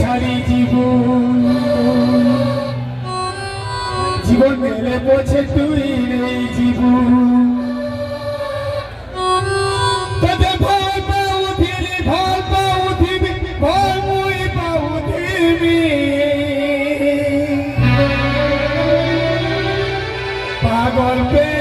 ছাড়ি জীবন মেলে পছে তুই নেই জীবন তোদের ভয় পাও ধীরে ভয় পাও ধীরে ভয় মুই পাও ধীরে পাগল প্রেম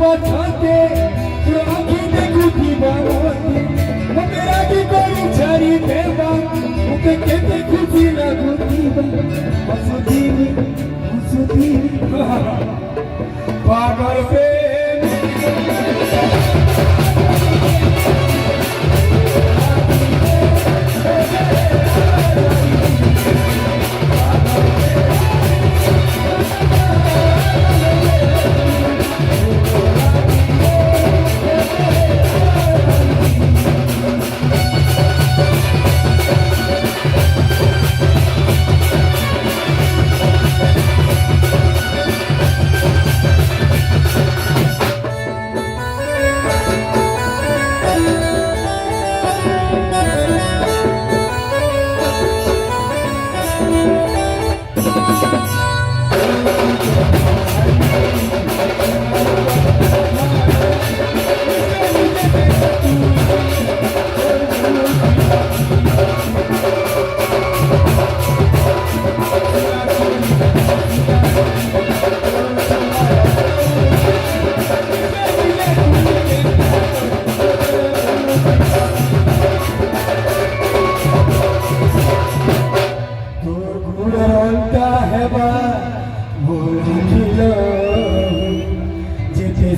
বাঁচাতে রাখি দেখুতি বাবাতে মেরা কি করি ছাড়ি দেবা ওকে কেতে খুশি লাগুতি হসুদি পাগল প্রেম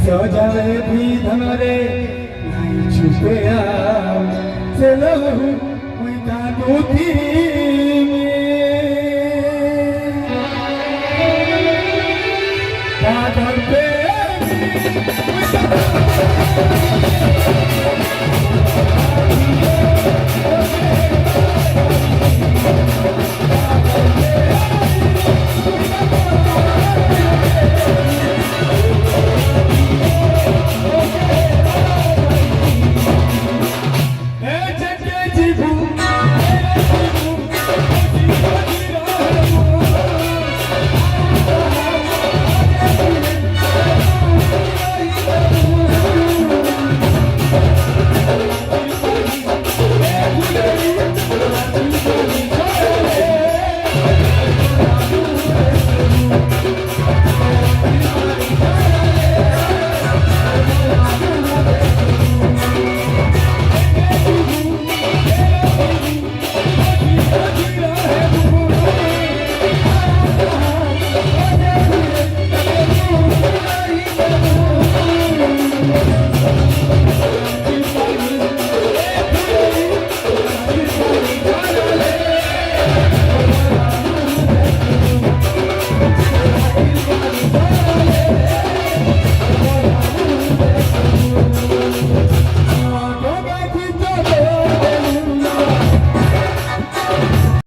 सजावे भी धनरे नहीं छुपे आओ चलो कोई कानू थी पागल पे